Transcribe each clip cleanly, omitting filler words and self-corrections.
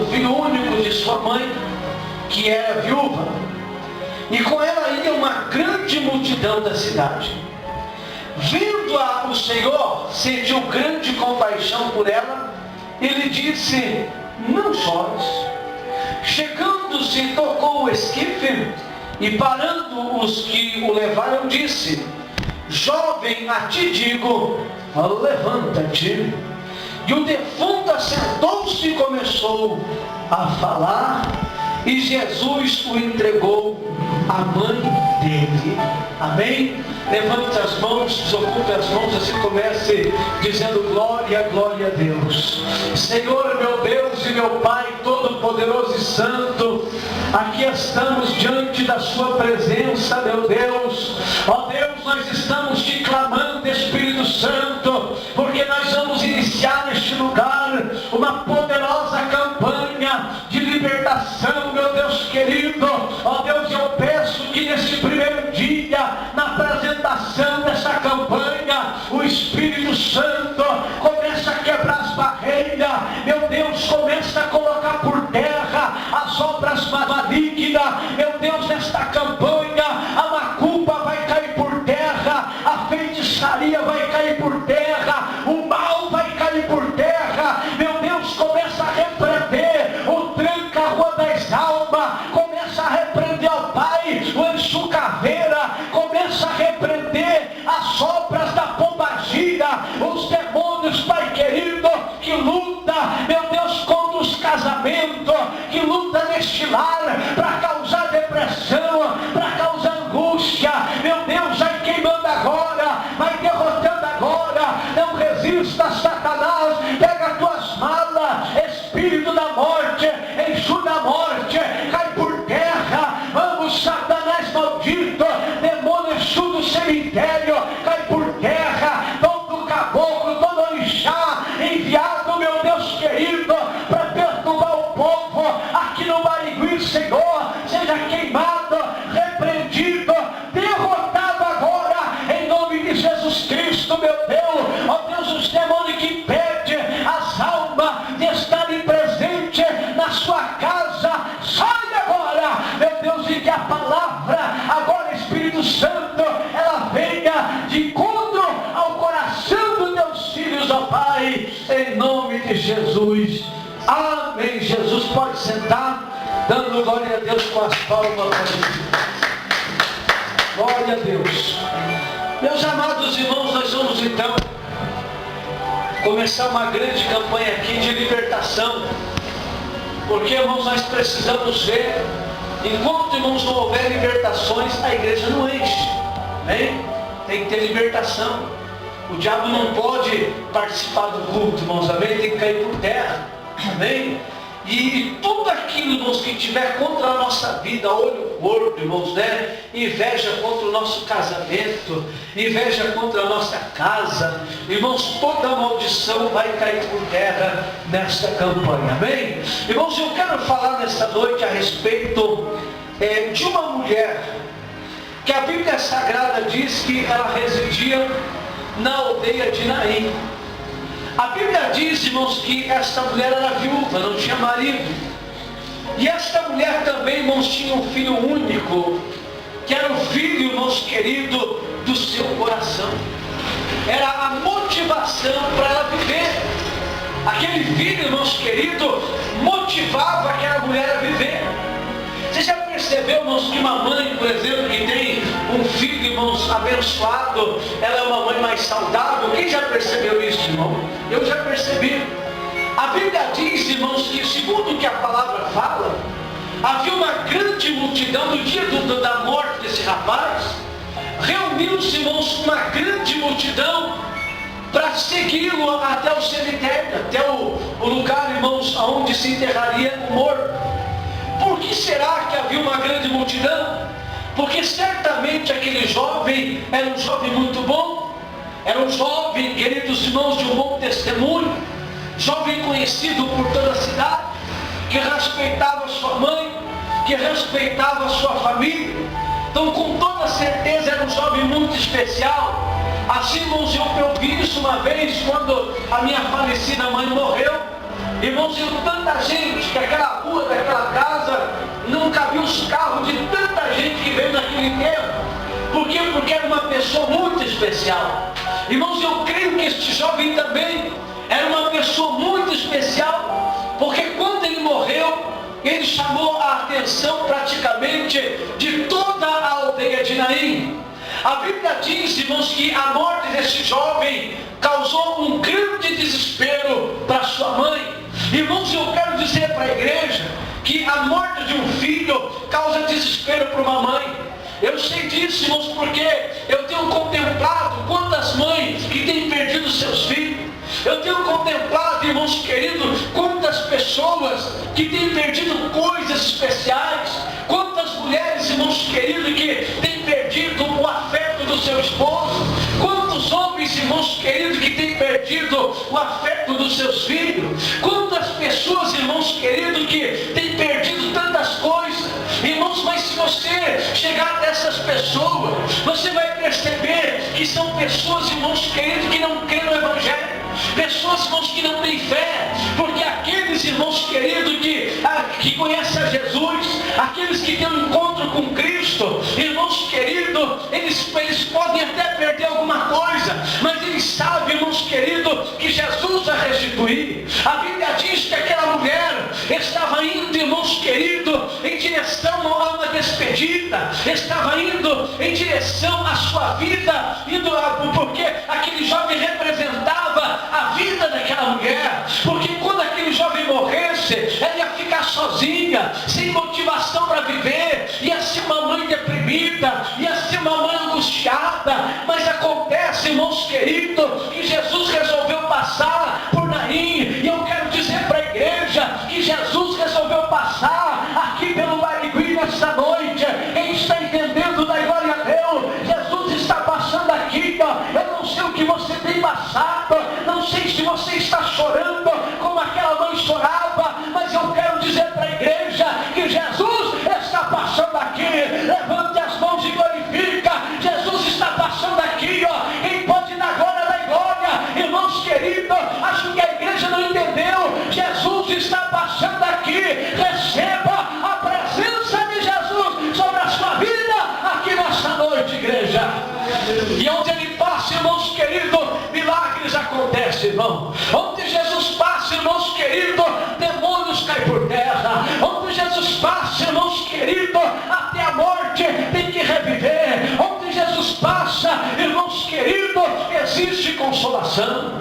do filho único de sua mãe, que era viúva. E com ela ia uma grande multidão da cidade. Vendo-a o Senhor, sentiu grande compaixão por ela, e lhe disse: não chores. Chegando-se, tocou o esquife, e parando os que o levaram, disse: jovem, a ti digo, levanta-te. E o defunto assentou-se e começou a falar, e Jesus o entregou à mãe dele. Amém? Levante as mãos, desocupe as mãos, assim comece dizendo: glória, glória a Deus. Senhor, meu Deus e meu Pai Todo-Poderoso e Santo, aqui estamos diante da sua presença, meu Deus. Ó Deus, nós estamos te clamando, Espírito Santo, porque nós vamos iniciar neste lugar uma poderosa campanha de libertação, meu Deus querido. Ó Deus, eu peço que nesse primeiro dia, na apresentação dessa campanha, o Espírito Santo comece a quebrar as barreiras, meu Deus, comece a colocar por terra as obras malignas, meu Deus, nesta campanha, a macumba vai cair por terra, a feitiçaria vai cair por terra, o mal vai cair por terra, meu Deus, começa a repreender o tranca-rua das almas, começa a repreender, ó Pai, o anjo caveira, começa a repreender as obras da pombagira, os demônios, Pai querido, que luta, meu Deus, contra os casamentos, que luta neste lar, para causar depressão, para causar angústia, meu Deus, vai queimando agora, vai derrotando agora, não resista, Satanás, pega as tuas malas, espírito da morte, enxuga a morte, cai por terra, vamos, Satanás maldito, demônio enxuga o cemitério, cai por terra, todo caboclo, todo orixá, enviado, meu Deus querido, para perturbar o povo, aqui no Barigui, Senhor, seja queimado, repreendido, derrotado agora, em nome de Jesus Cristo, meu Deus. Ó Deus, os demônios que impedem as almas de estarem presentes na sua casa, sai agora, meu Deus, e que a palavra, agora Espírito Santo, ela venha de encontro ao coração dos teus filhos, ó Pai, em nome de Jesus. Amém. Jesus pode sentar, dando glória a Deus com as palmas. Glória a Deus. Meus amados irmãos, nós vamos então começar uma grande campanha aqui de libertação, porque, irmãos, nós precisamos ver, enquanto, irmãos, não houver libertações, a igreja não enche. Amém? Tem que ter libertação. O diabo não pode participar do culto, irmãos, amém? Tem que cair por terra. Amém? E tudo aquilo, irmãos, que tiver contra a nossa vida, olho, corpo, irmãos, né? Inveja contra o nosso casamento, inveja contra a nossa casa, irmãos, toda maldição vai cair por terra nesta campanha, amém? Irmãos, eu quero falar nesta noite a respeito de uma mulher, que a Bíblia Sagrada diz que ela residia na aldeia de Naim. A Bíblia diz, irmãos, que esta mulher era viúva, não tinha marido. E esta mulher também, irmãos, tinha um filho único, que era o filho, irmãos, querido do seu coração. Era a motivação para ela viver. Aquele filho, irmãos, querido, motivava aquela mulher a viver. Você já percebeu, irmãos, que uma mãe, por exemplo, que tem um filho, irmãos, abençoado, ela é uma mãe mais saudável? Quem já percebeu isso, irmão? Eu já percebi. A Bíblia diz, irmãos, que segundo o que a palavra fala, havia uma grande multidão no dia da morte desse rapaz. Reuniu-se, irmãos, uma grande multidão para segui-lo até o cemitério, até o lugar, irmãos, onde se enterraria o morto. Por que será que havia uma grande multidão? Porque certamente aquele jovem era um jovem muito bom, era um jovem, queridos irmãos, de um bom testemunho, jovem conhecido por toda a cidade, que respeitava sua mãe, que respeitava sua família. Então, com toda certeza, era um jovem muito especial. Assim, irmãos, eu vi isso uma vez, quando a minha falecida mãe morreu. Irmãos, viu tanta gente, que aquela naquela casa não cabia os carros de tanta gente que veio naquele tempo. Por quê? Porque era uma pessoa muito especial. Irmãos, eu creio que este jovem também era uma pessoa muito especial, porque quando ele morreu, ele chamou a atenção praticamente de toda a aldeia de Naim. A Bíblia diz, irmãos, que a morte desse jovem causou um grande desespero para sua mãe. Irmãos, eu quero dizer para a igreja que a morte de um filho causa desespero para uma mãe. Eu sei disso, irmãos, porque eu tenho contemplado quantas mães que têm perdido seus filhos. Eu tenho contemplado, irmãos queridos, quantas pessoas que têm perdido coisas especiais. Quantas mulheres, irmãos queridos, que têm perdido o afeto do seu esposo. Quantos homens, irmãos queridos, que têm perdido o afeto dos seus filhos. Quantas pessoas, irmãos queridos, que têm perdido tantas coisas. Irmãos, mas se você chegar dessas pessoas, você vai perceber que são pessoas, irmãos queridos, que não creem no Evangelho. Pessoas, irmãos, que não têm fé, porque aqueles, irmãos queridos, que conhecem a Jesus, aqueles que têm um encontro com Cristo, irmãos queridos, eles podem até perder alguma coisa, mas eles sabem, irmãos queridos, que Jesus vai restituir. A Bíblia diz que aquela mulher estava indo, irmãos queridos, em direção a uma despedida, estava indo em direção à sua vida, porque aquele jovem representava a vida daquela mulher, porque quando aquele jovem morresse, ela ia ficar sozinha, sem motivação para viver, ia ser uma mãe deprimida, ia ser uma mãe angustiada. Mas acontece, irmãos queridos, que Jesus resolveu passar por Naim, e eu quero dizer para a igreja que Jesus resolveu passar aqui pelo Barigui nessa noite. Quem está entendendo, da glória a Deus. Jesus está passando aqui, ó. Eu não sei o que você tem passado, não sei se você está chorando como aquela mãe chorava, mas eu quero dizer para a igreja que Jesus está passando aqui. Levante as mãos e glorifica. Jesus está passando aqui, ó. Quem pode dar glória, dá glória. Irmãos queridos, acho que a igreja não entendeu. Jesus está passando aqui. Receba a presença de Jesus sobre a sua vida aqui nessa noite, igreja. E onde ele passa, irmãos queridos, milagres acontecem, irmão. Onde Jesus passa, irmãos queridos, demônios caem por terra. Onde Jesus passa, irmãos queridos, até a morte tem que reviver. Onde Jesus passa, irmãos queridos, existe consolação.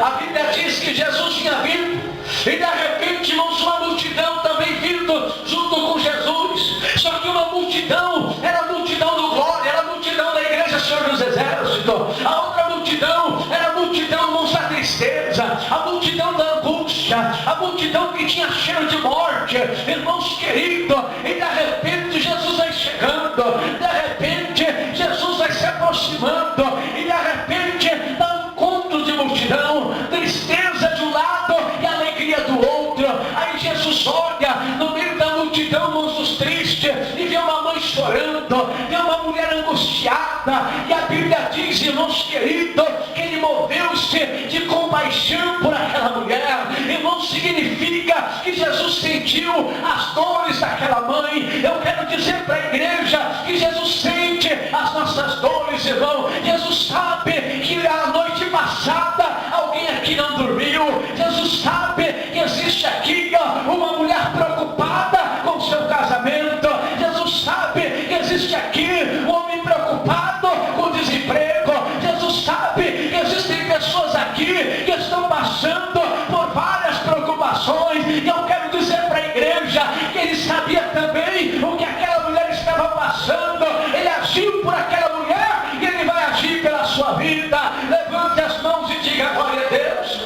A Bíblia diz que Jesus tinha vindo, e de repente, irmãos, uma multidão também vindo junto com Jesus. Só que uma multidão era a multidão do glória, era a multidão da igreja Senhor dos Exércitos. A outra multidão era a multidão, irmãos, da tristeza, a multidão da angústia, a multidão que tinha cheiro de morte. Irmãos queridos, e de repente Jesus vai chegando, de repente Jesus vai se aproximando, e de repente dá um encontro de multidão, tristeza de um lado e alegria do outro. Aí Jesus olha no meio da multidão, irmãos, dos tristes, e vê uma mãe chorando, vê uma mulher angustiada, e a Bíblia diz, irmãos queridos, que ele moveu-se de compaixão por aquela mulher. Irmãos, significa que Jesus sentiu as dores daquela mãe. Eu quero dizer para a igreja que Jesus sente as nossas dores, irmão. Jesus sabe que a noite passada alguém aqui não dormiu. Jesus sabe que existe aqui uma mulher preocupada com o seu casamento. Jesus sabe que existe aqui um homem preocupado com o desemprego. Jesus sabe que existem pessoas aqui que estão passando por várias preocupações. E eu quero dizer para a igreja que ele sabia também o que aquela mulher estava passando. Ele agiu por aquela mulher e ele vai agir pela sua vida. Levante as mãos e diga glória a Deus.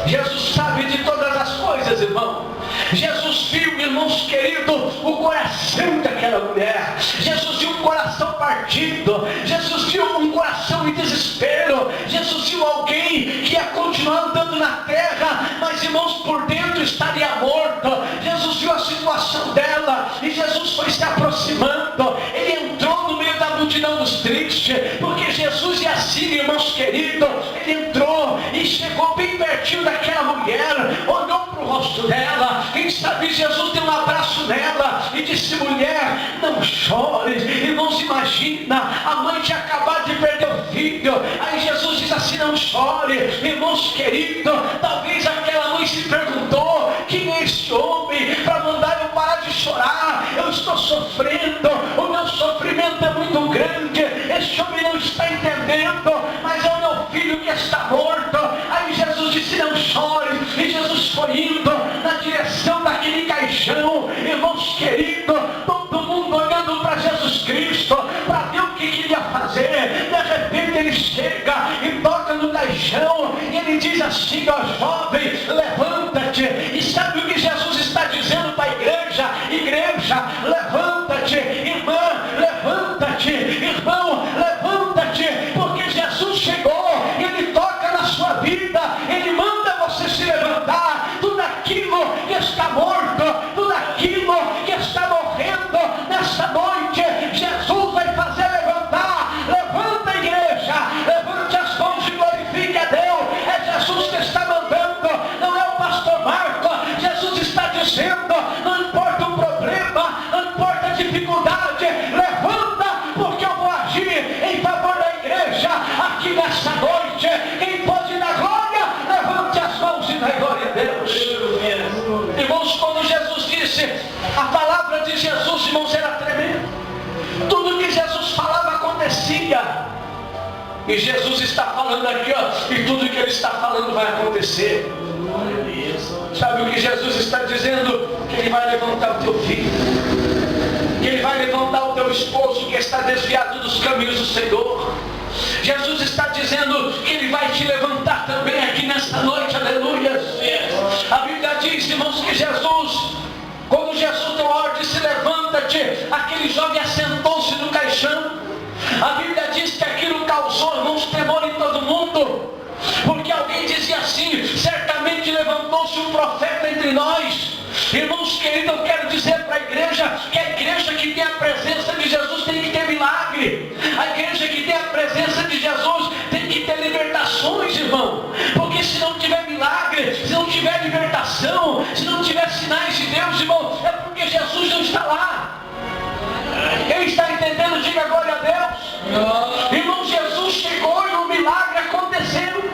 Jesus sabe de todas as coisas, irmão. Jesus viu, irmãos queridos, o coração daquela mulher. Jesus viu um coração partido. Jesus viu um coração em desespero. Jesus viu alguém que ia continuar andando na terra, mas, irmãos, por dentro estaria morto. Jesus viu a situação dela e Jesus foi se aproximando. Ele entrou no meio da multidão dos tristes, porque Jesus é assim, irmãos queridos. Ele entrou e chegou bem pertinho daquela mulher, olhou para o rosto dela. Quem sabe, Jesus deu um abraço nela e disse: mulher, não chores. Irmãos, imagina, a mãe tinha acabado de perder o filho. Aí Jesus diz assim: não chore. Irmãos queridos, talvez aquela mãe se perguntou: quem é esse homem para mandar eu parar de chorar? Eu estou sofrendo, o meu sofrimento é muito grande, esse homem não está entendendo, mas é o meu filho que está morto. Aí Jesus disse: não chore. E Jesus foi indo na direção daquele caixão. Irmãos queridos, todo mundo olhando para Jesus Cristo, para ver o que queria fazer. De repente ele chega e toca no caixão, e ele diz assim: ó jovem, levanta-te. E sabe o que Jesus está dizendo para a igreja? Igreja, levanta-te. Irmã, levanta-te. Irmão, levanta-te, porque Jesus chegou, ele toca na sua vida, ele manda você se levantar. Tudo aquilo que está morto, tudo aquilo que está morrendo nessa noite, Jesus vai fazer levantar. Levanta, igreja, levante as mãos e glorifique a Deus. É Jesus que está mandando, não é o pastor Marco. Jesus está dizendo: não importa o problema, não importa a dificuldade, levanta, porque eu vou agir em favor da igreja aqui nessa noite. Quem pode dar glória, levante as mãos e dá glória a Deus. Irmãos, quando Jesus disse, a palavra de Jesus, irmãos, era tremenda. Tudo que Jesus falava acontecia. E Jesus está falando aqui, ó, e tudo que ele está falando vai acontecer. Sabe o que Jesus está dizendo? Que ele vai levantar o teu filho, que ele vai levantar o teu esposo que está desviado dos caminhos do Senhor. Jesus está dizendo que ele vai te levantar também aqui nesta noite, aleluia. A Bíblia diz, irmãos, que Jesus, quando Jesus deu a ordem, se levanta-te, aquele jovem assentou-se no caixão. A Bíblia diz que aquilo causou, irmãos, temor em todo mundo, porque alguém dizia assim: certamente levantou-se um profeta entre nós. Irmãos queridos, eu quero dizer para a igreja que a igreja que tem a presença de Jesus tem que ter milagre. A igreja que tem a presença de Jesus tem que ter libertações, irmão. Porque se não tiver milagre, se não tiver libertação, se não tiver sinais de Deus, irmão, é porque Jesus não está lá. Quem está entendendo, diga glória a Deus. Irmão, Jesus chegou e o milagre aconteceu.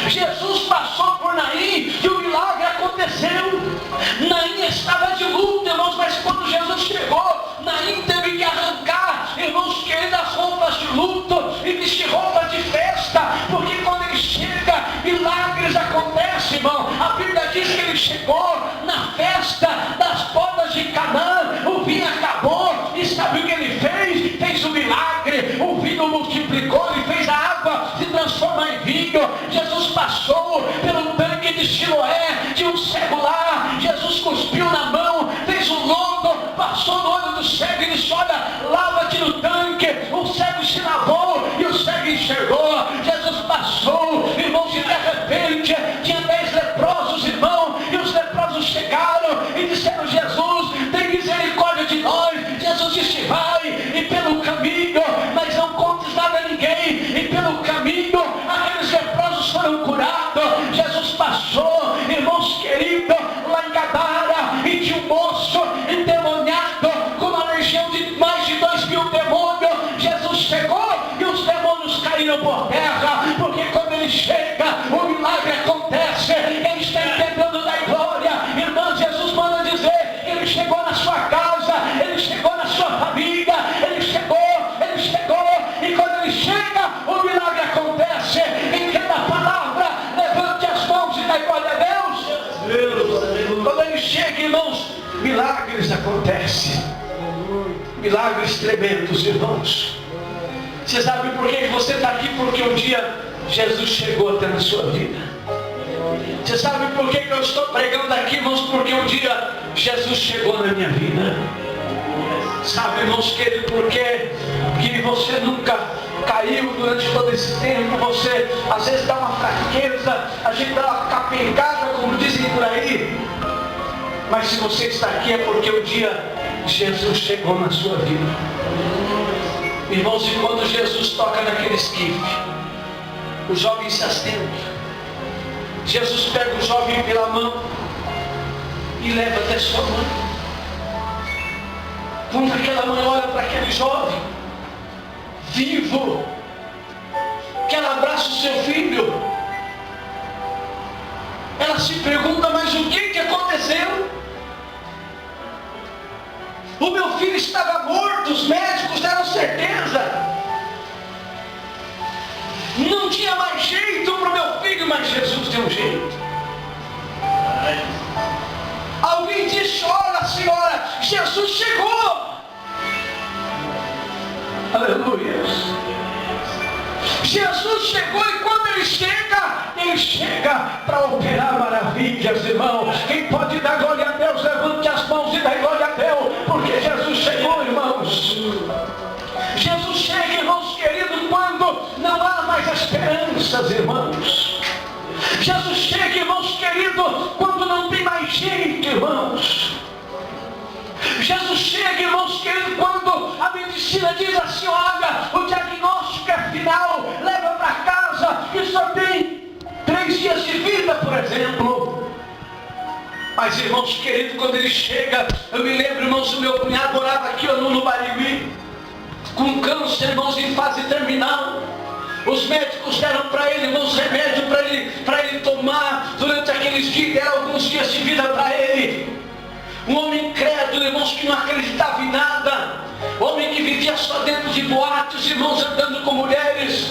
Jesus passou por Naim e o milagre aconteceu. Naim estava de luto, irmãos, mas quando Jesus chegou, Naim teve que arrancar, irmãos queridos, as roupas de luto e vestir roupa de festa, porque quando ele chega, milagres acontecem, irmão. A Bíblia diz que ele chegou na festa das bodas de Canaã, o vinho acabou, e sabe o que ele fez? Fez um milagre, o vinho multiplicou, ele fez a água se transformar em vinho. Jesus passou pelo tanque de Siloé, tinha um cego lá, Jesus cuspiu na mão, fez um lodo, passou no olho do cego e disse: olha, lava-te no tanque. O cego se lavou e o cego enxergou. Jesus passou, irmãos, e de repente tinha 10 leprosos, irmão, e os leprosos chegaram e disseram: Jesus, tem misericórdia de nós. Jesus disse: vai, e pelo caminho, mas não contes nada a ninguém, e pelo caminho aqueles leprosos foram curados. Jesus passou, irmãos queridos, lá em Gadara, e tinha um moço endemoniado com uma legião de mais de 2.000 demônios. Jesus chegou e os demônios caíram por terra, porque quando ele chega, o milagre acontece. Ele está entendendo da glória. Irmão, Jesus manda dizer: ele chegou na sua casa, ele chegou na sua família, ele chegou, e quando ele chega, o milagre acontece. Em cada palavra, levante as mãos e dá glória a Deus. Quando ele chega, irmãos, milagres acontecem. Milagres tremendos, irmãos. Você sabe por que você está aqui? Porque um dia Jesus chegou até na sua vida. Você sabe por que eu estou pregando aqui, irmãos? Porque um dia Jesus chegou na minha vida. Sabe, irmãos queridos, por quê? Que você nunca caiu durante todo esse tempo. Você às vezes dá uma fraqueza, a gente dá uma capengada, como dizem por aí. Mas se você está aqui é porque um dia Jesus chegou na sua vida. Irmãos, e quando Jesus toca naquele esquife, o jovem se assenta. Jesus pega o jovem pela mão e leva até sua mãe. Quando aquela mãe olha para aquele jovem, vivo, que ela abraça o seu filho, ela se pergunta, mas o que aconteceu? O meu filho estava morto, os médicos deram certeza. Não tinha mais jeito para o meu filho, mas Jesus deu um jeito. Alguém disse, olha senhora, Jesus chegou. Aleluia. Jesus chegou, e quando ele chega para operar maravilhas, irmão. Quem pode dar glória a Deus, levante as mãos e dá glória a Deus, porque Jesus chegou, irmãos. Jesus chega, irmãos queridos, quando não há mais esperanças, irmãos. Jesus chega, irmãos queridos, quando não tem mais jeito, irmãos. Jesus chega, irmãos queridos, quando a medicina diz assim, olha, o diagnóstico é final, leva para casa e só tem 3 dias de vida, por exemplo. Mas, irmãos queridos, quando ele chega, eu me lembro, irmãos, o meu cunhado morava aqui no Barigui, com câncer, irmãos, em fase terminal. Os médicos deram para ele, irmãos, remédio para ele tomar durante aqueles dias, deram alguns dias de vida para ele. Um homem incrédulo, irmãos, que não acreditava em nada. Homem que vivia só dentro de boates, irmãos, andando com mulheres.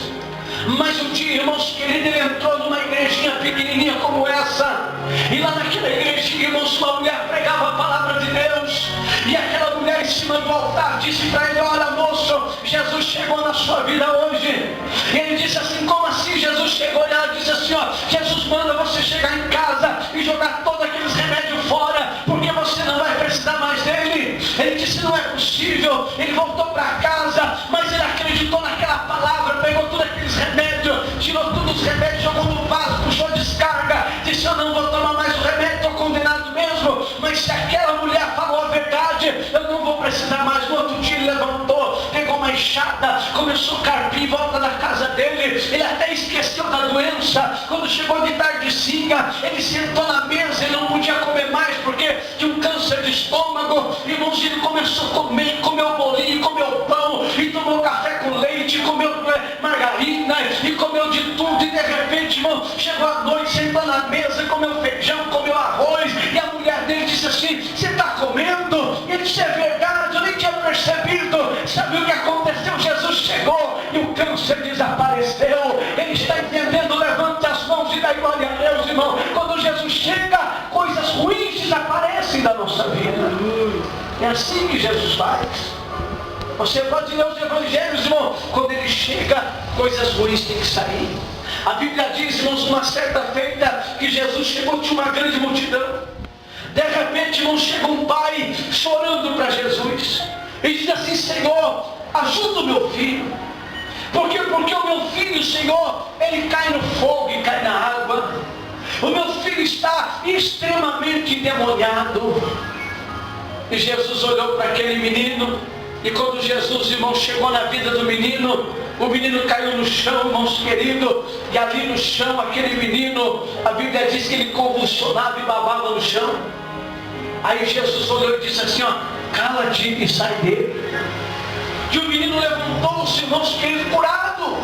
Mas um dia, irmãos queridos, ele entrou numa igrejinha pequenininha como essa. E lá naquela igrejinha, irmãos, uma mulher pregava a palavra de Deus. E aquela mulher em cima do altar disse para ele, olha moço, Jesus chegou na sua vida hoje. E ele disse assim, como assim Jesus chegou? E ela disse assim, ó, Jesus manda você chegar em casa e jogar todos aqueles remédios fora, porque você não vai precisar mais dele. Ele disse, não é possível. Ele voltou para casa, mas ele acreditou naquela palavra, pegou todos aqueles remédios, tirou todos os remédios, jogou no vaso, puxou descarga, disse, eu não vou tomar mais o remédio, estou condenado mesmo. Mas se aquela mulher falou a verdade, eu não vou precisar mais. No outro dia ele levantou, pegou uma enxada, começou a carpir em volta da casa dele. Ele até esqueceu da doença. Quando chegou de tardezinha, ele sentou na mesa, ele não podia comer mais porque tinha um câncer de estômago. Irmãos, ele começou a comer, comeu bolinho, comeu pão, e tomou café com leite, comeu margarina, e comeu de tudo. E de repente, irmão, chegou à noite, sentou na mesa, comeu feijão, comeu arroz. E a mulher dele disse assim, você está comendo? Ele disse, é verdade, eu nem tinha percebido. Sabe o que aconteceu? Jesus chegou e o câncer desapareceu. Ele está entendendo? Levante as mãos e dá glória a Deus, irmão. Quando Jesus chega, coisas ruins desaparecem da nossa vida. É assim que Jesus faz. Você pode ler os evangelhos, irmão. Quando ele chega, coisas ruins têm que sair. A Bíblia diz, irmãos, uma certa feita que Jesus chegou, tinha uma grande multidão. De repente, irmão, chega um pai chorando para Jesus e diz assim, Senhor, ajuda o meu filho. Por quê? Porque o meu filho, Senhor, ele cai no fogo e cai na água. O meu filho está extremamente endemoniado. E Jesus olhou para aquele menino, e quando Jesus, irmão, chegou na vida do menino, o menino caiu no chão, irmãos queridos, e ali no chão, aquele menino, a Bíblia diz que ele convulsionava e babava no chão. Aí Jesus olhou e disse assim, ó, cala-te e sai dele. E o menino levantou-se, irmãos queridos, curado.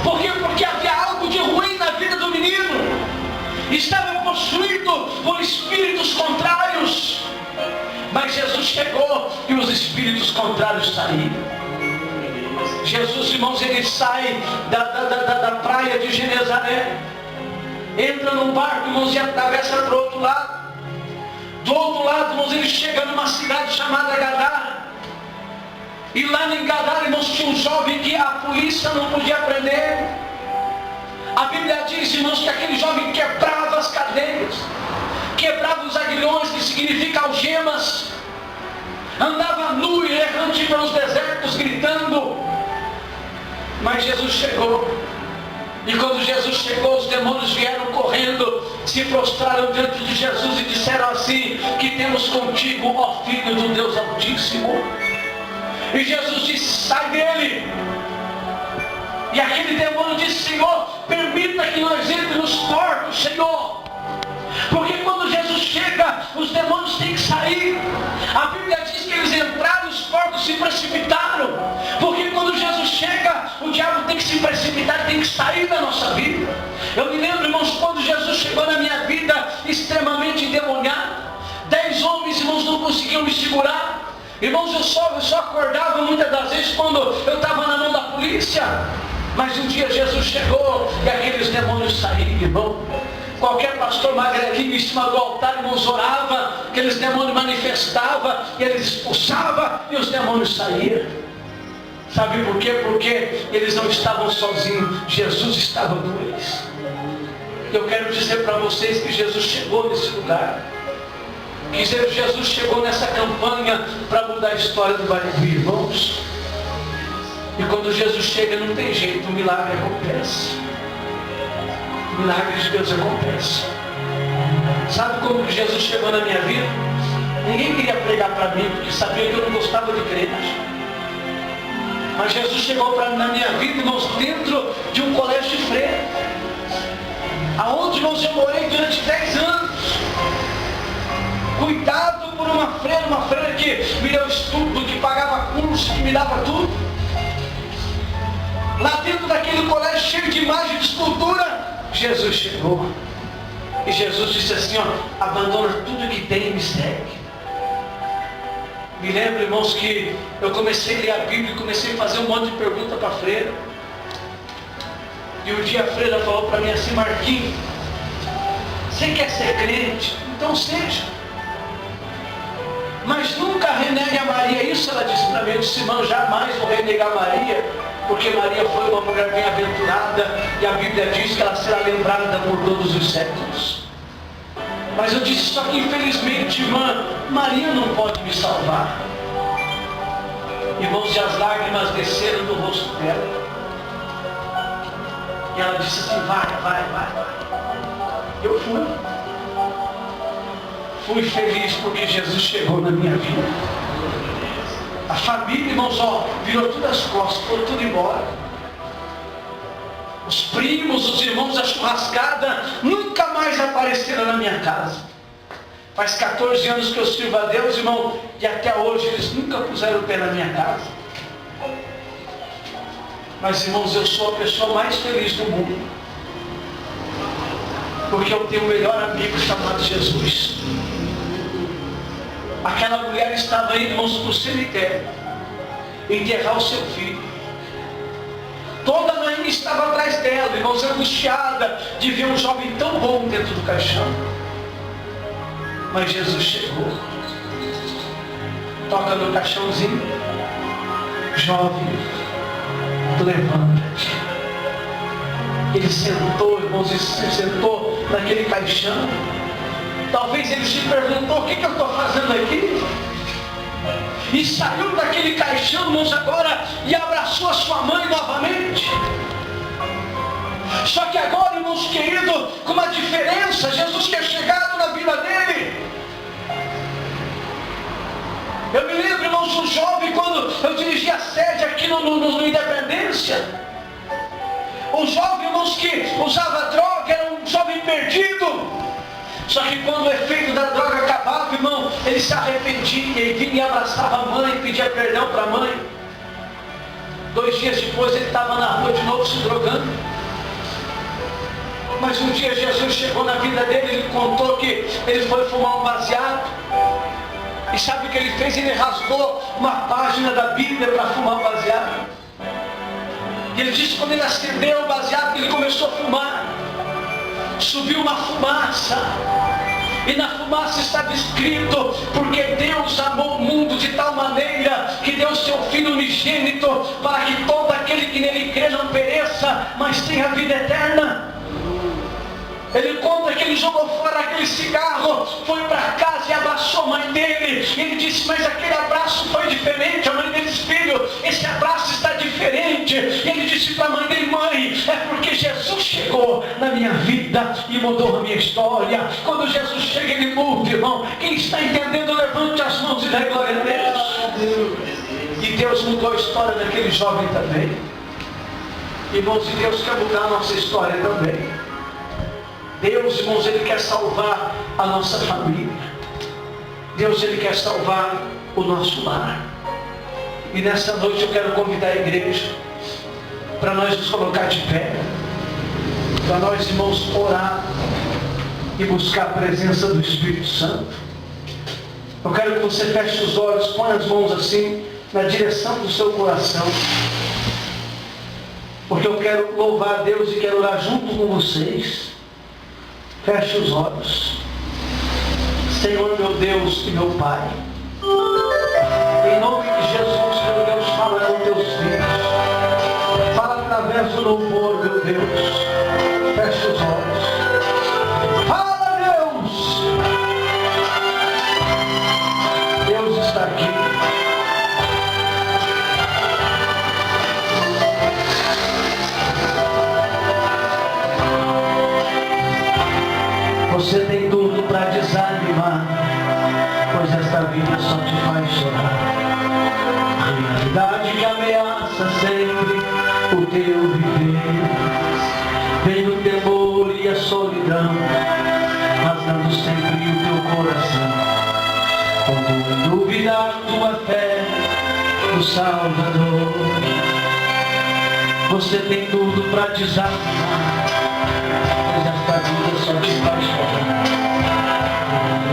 Por quê? Porque havia algo de ruim na vida do menino. Estava possuído por espíritos contrários. Mas Jesus chegou e os espíritos contrários saíram. Jesus, irmãos, ele sai da praia de Genezaré, entra num barco, irmãos, e atravessa para o outro lado. Do outro lado, irmãos, ele chega numa cidade chamada Gadara. E lá em Gadara, irmãos, tinha um jovem que a polícia não podia prender. A Bíblia diz, irmãos, que aquele jovem quebrava as cadeias, quebrava os aguilhões, que significa algemas, andava nu e errante pelos desertos, gritando. Mas Jesus chegou. E quando Jesus chegou, os demônios vieram correndo, se prostraram diante de Jesus e disseram assim, que temos contigo, ó Filho do Deus Altíssimo. E Jesus disse, sai dele. E aquele demônio disse, Senhor, permita que nós entre nos corpos, Senhor. Porque quando Jesus chega, A Bíblia diz que eles entraram e os porcos se precipitaram. Porque quando Jesus chega, o diabo tem que se precipitar, tem que sair da nossa vida. Eu me lembro, irmãos, quando Jesus chegou na minha vida extremamente endemoniado. 10 homens, irmãos, não conseguiam me segurar. Irmãos, eu só acordava muitas das vezes quando eu estava na mão da polícia. Mas um dia Jesus chegou e aqueles demônios saíram, irmão. Qualquer pastor magrelinho em cima do altar, irmãos, orava, aqueles demônios manifestavam, e eles expulsavam e os demônios saíam. Sabe por quê? Porque eles não estavam sozinhos, Jesus estava com eles. Eu quero dizer para vocês que Jesus chegou nesse lugar. Que Jesus chegou nessa campanha para mudar a história do Barigui, irmãos. E quando Jesus chega, não tem jeito, o milagre acontece. O milagre de Deus acontece. Sabe como que Jesus chegou na minha vida? Ninguém queria pregar para mim, porque sabia que eu não gostava de crer. Mas Jesus chegou na minha vida, irmãos, dentro de um colégio de freira. Aonde, irmãos, eu morei durante 10 anos. Cuidado por uma freira que me deu estudo, que pagava curso, que me dava tudo. Lá dentro daquele colégio cheio de imagem de escultura, Jesus chegou. E Jesus disse assim, ó, abandona tudo que tem e me segue. Me lembro, irmãos, que eu comecei a ler a Bíblia e comecei a fazer um monte de perguntas para a freira. E um dia a freira falou para mim assim, Marquinhos, você quer ser crente? Então seja. Mas nunca renegue a Maria. Isso ela disse para mim. Eu disse, irmão, jamais vou renegar Maria, porque Maria foi uma mulher bem-aventurada e a Bíblia diz que ela será lembrada por todos os séculos. Mas eu disse, só que infelizmente, irmã, Maria não pode me salvar. Irmãos, e as lágrimas desceram do rosto dela. E ela disse assim, vai. Eu fui. Fui feliz porque Jesus chegou na minha vida. A família, irmãos, ó, virou tudo as costas, foi tudo embora. Os primos, os irmãos da churrascada nunca mais apareceram na minha casa. Faz 14 anos que eu sirvo a Deus, irmão, e até hoje eles nunca puseram o pé na minha casa. Mas, irmãos, eu sou a pessoa mais feliz do mundo, porque eu tenho um melhor amigo chamado Jesus. Aquela mulher estava indo, irmãos, para o cemitério enterrar o seu filho. Toda a mãe estava atrás dela, irmãos, angustiada de ver um jovem tão bom dentro do caixão. Mas Jesus chegou, toca no caixãozinho, jovem, levanta-te. Ele sentou, irmãos, ele se sentou naquele caixão. Talvez ele se perguntou, o que eu estou fazendo aqui? E saiu daquele caixão, irmãos, agora, e abraçou a sua mãe novamente. Só que agora, irmãos queridos, com uma diferença, Jesus tinha chegado na vida dele. Eu me lembro, irmãos, um jovem, quando eu dirigia a sede aqui no Independência. Um jovem, irmãos, que usava droga, era um jovem perdido. Só que quando o efeito da droga acabava, irmão, ele se arrependia e vinha e abraçava a mãe, pedia perdão para a mãe. 2 dias depois ele estava na rua de novo se drogando. Mas um dia Jesus chegou na vida dele, ele contou que ele foi fumar um baseado. E sabe o que ele fez? Ele rasgou uma página da Bíblia para fumar baseado. E ele disse que quando ele acendeu o baseado, ele começou a fumar. Subiu uma fumaça, e na fumaça estava escrito, porque Deus amou o mundo de tal maneira que deu seu Filho unigênito, para que todo aquele que nele crê não pereça, mas tenha vida eterna. Ele conta que ele jogou fora aquele cigarro, foi para casa e abraçou a mãe dele. Ele disse, mas aquele abraço foi diferente. A mãe dele disse, filho, esse abraço está diferente. E ele disse para a mãe dele, mãe, é porque Jesus chegou na minha vida e mudou a minha história. Quando Jesus chega, ele muda, irmão. Quem está entendendo, levante as mãos e dê glória a Deus. E Deus mudou a história daquele jovem também. Irmãos, e Deus quer mudar a nossa história também. Deus, irmãos, Ele quer salvar a nossa família. Deus, Ele quer salvar o nosso lar. E nessa noite eu quero convidar a igreja para nós nos colocar de pé, para nós, irmãos, orar e buscar a presença do Espírito Santo. Eu quero que você feche os olhos, põe as mãos assim na direção do seu coração, porque eu quero louvar a Deus e quero orar junto com vocês. Feche os olhos. Senhor, meu Deus e meu Pai, em nome de Jesus, meu Deus, fala com teus filhos, fala através do louvor, meu Deus. Feche os olhos. Fala, Deus. Deus está aqui. Você tem tudo para desanimar, pois esta vida só te faz chorar. Realidade que ameaça sempre o teu viver. Vem o temor e a solidão, rasgando sempre o teu coração. Quando em dúvida a tua fé no Salvador, você tem tudo para desanimar, pois esta vida só te faz chorar.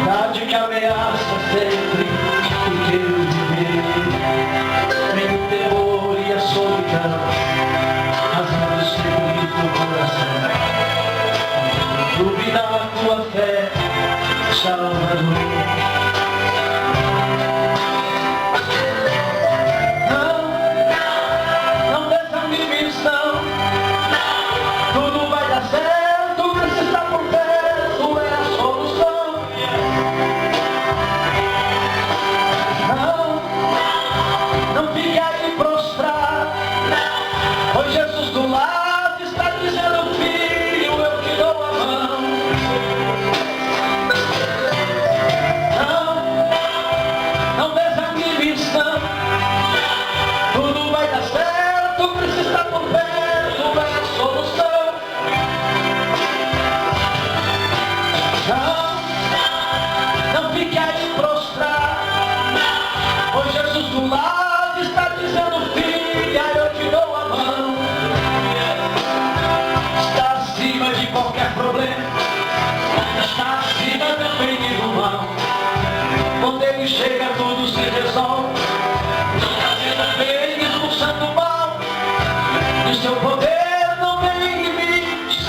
Realidade que ameaça sempre o teu viver. Vem o temor e a solidão, rasgando sempre o teu coração. Duvida a tua fé, Salvador. Não desanimes, não. Tudo vai dar certo, precisa estar por perto, é a solução. Não fique aí prostrado, pois Jesus do lado está dizendo: filho, eu te dou a mão. Não desanimes, não. Tudo vai dar certo, precisa estar por perto, é a solução. Não fique aí prostrado, pois Jesus do lado está dizendo: filha, eu te dou a mão. Está acima de qualquer problema, está acima também do mal. Quando ele chega, tudo se resolve. Está bem expulsando o mal, e o seu poder não tem limites.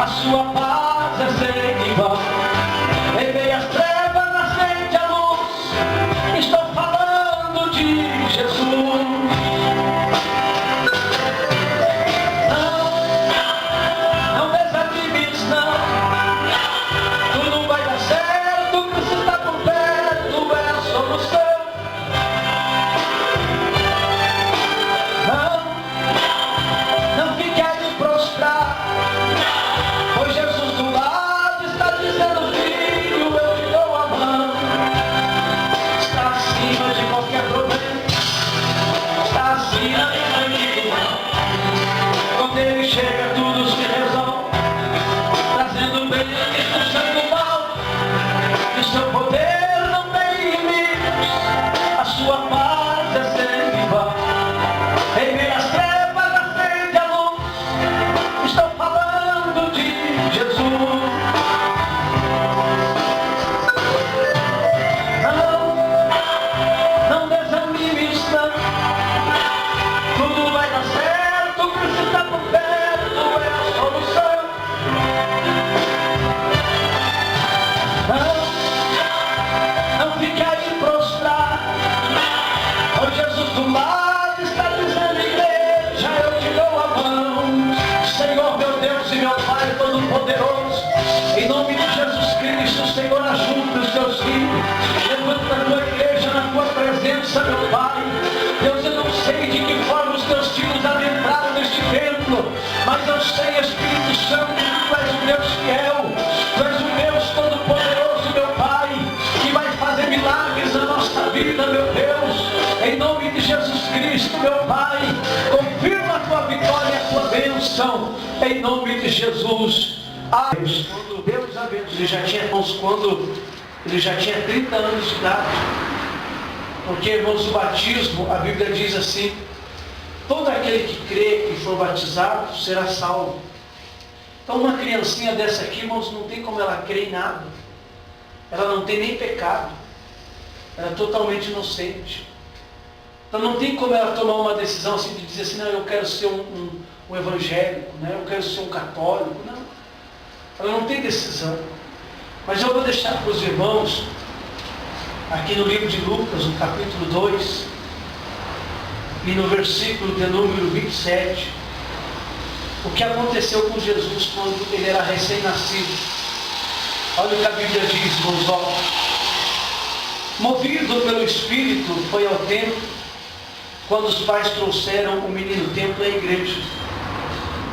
A sua paz é sem igual. Em meio às trevas nascente a luz. Estou falando de Jesus. Não desanimes, não. Tudo vai dar certo, precisa estar por perto, é a solução. Não fique aí prostrado, pois Jesus do lado está dizendo: filho, eu te dou a mão. Está acima de qualquer problema, está acima de mal. Quando ele chega, tudo se resolve, trazendo bem, expulsando o mal. E o seu poder não tem limites, a sua paz é sem igual. Em meio às trevas acende a luz. Estou falando de Jesus. Não desanimes, não. Tudo vai dar certo, precisa estar por perto, é a solução. Não fique aí prostrado, pois Jesus do lado está dizendo: igreja, eu te dou a mão. Senhor, meu Deus e meu Pai Todo-Poderoso, em nome de Jesus Cristo, Senhor, ajuda os teus filhos. Levanta a tua igreja na tua presença, meu Pai. Deus, eu não sei de que forma os teus filhos adentraram neste templo, mas eu sei, Espírito Santo, que tu és o Deus fiel, tu és o Deus Todo-Poderoso, meu Pai, que vai fazer milagres na nossa vida, meu Deus. Em nome de Jesus Cristo, meu Pai, confirma a tua vitória e a tua bênção, em nome de Jesus. Deus abençoe. Já tinha, irmãos, quando Ele já tinha 30 anos de idade. Porque, irmãos, o batismo, a Bíblia diz assim: todo aquele que crê e for batizado será salvo. Então uma criancinha dessa aqui, irmãos, não tem como ela crer em nada. Ela não tem nem pecado. Ela é totalmente inocente. Então não tem como ela tomar uma decisão assim de dizer assim: não, eu quero ser um evangélico, né? Eu quero ser um católico. Não. Ela não tem decisão. Mas eu vou deixar para os irmãos, aqui no livro de Lucas, no capítulo 2, e no versículo de número 27, o que aconteceu com Jesus quando ele era recém-nascido. Olha o que a Bíblia diz, irmãos, ó. Movido pelo Espírito, foi ao templo, quando os pais trouxeram o menino templo à igreja,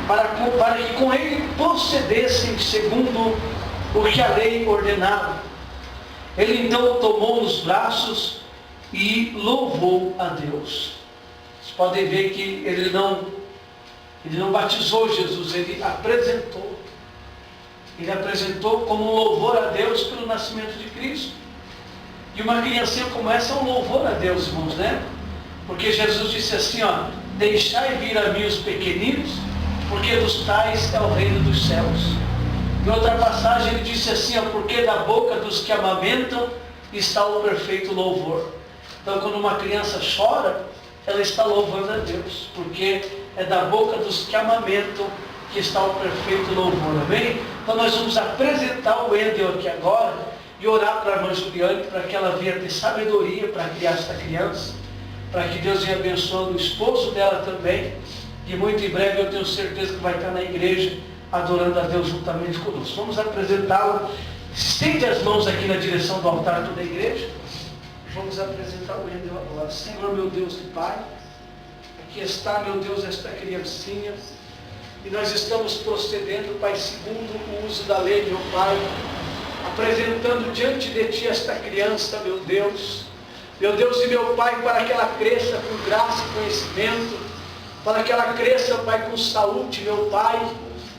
para que com ele procedessem segundo o que a lei ordenava. Ele então o tomou nos braços e louvou a Deus. Vocês podem ver que ele não batizou Jesus, ele apresentou. Ele apresentou como um louvor a Deus pelo nascimento de Cristo. E uma criancinha como essa é um louvor a Deus, irmãos, né? Porque Jesus disse assim, ó: deixai vir a mim os pequeninos, porque dos tais é o reino dos céus. Em outra passagem ele disse assim, ó: porque da boca dos que amamentam está o perfeito louvor. Então quando uma criança chora, ela está louvando a Deus, porque é da boca dos que amamentam que está o perfeito louvor, amém? Então nós vamos apresentar o Wendel aqui agora e orar para a irmã Juliane, para que ela venha ter sabedoria para criar esta criança, para que Deus venha abençoando o esposo dela também, e muito em breve eu tenho certeza que vai estar na igreja adorando a Deus juntamente conosco. Vamos apresentá-la. Estende as mãos aqui na direção do altar toda a igreja. Vamos apresentar o Wendel agora. Senhor, meu Deus e Pai, aqui está, meu Deus, esta criancinha, e nós estamos procedendo, Pai, segundo o uso da lei, meu Pai, apresentando diante de Ti esta criança, meu Deus e meu Pai, para que ela cresça com graça e conhecimento, para que ela cresça, Pai, com saúde, meu Pai,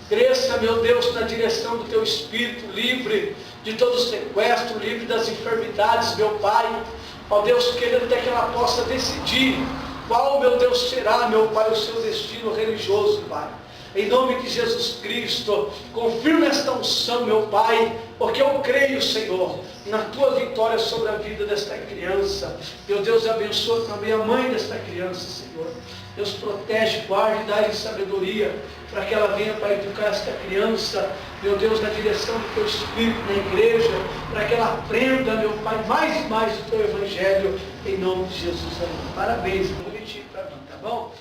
cresça, meu Deus, na direção do Teu Espírito, livre de todo sequestro, livre das enfermidades, meu Pai, ó Deus, querendo até que ela possa decidir qual, meu Deus, será, meu Pai, o seu destino religioso, Pai. Em nome de Jesus Cristo, confirma esta unção, meu Pai, porque eu creio, Senhor, na Tua vitória sobre a vida desta criança. Meu Deus, abençoa também a mãe desta criança, Senhor. Deus, protege, guarde e dá-lhe sabedoria, para que ela venha, para educar esta criança, meu Deus, na direção do Teu Espírito, na igreja, para que ela aprenda, meu Pai, mais e mais do Teu Evangelho, em nome de Jesus. Amém. Parabéns, bonitinho para mim, tá bom?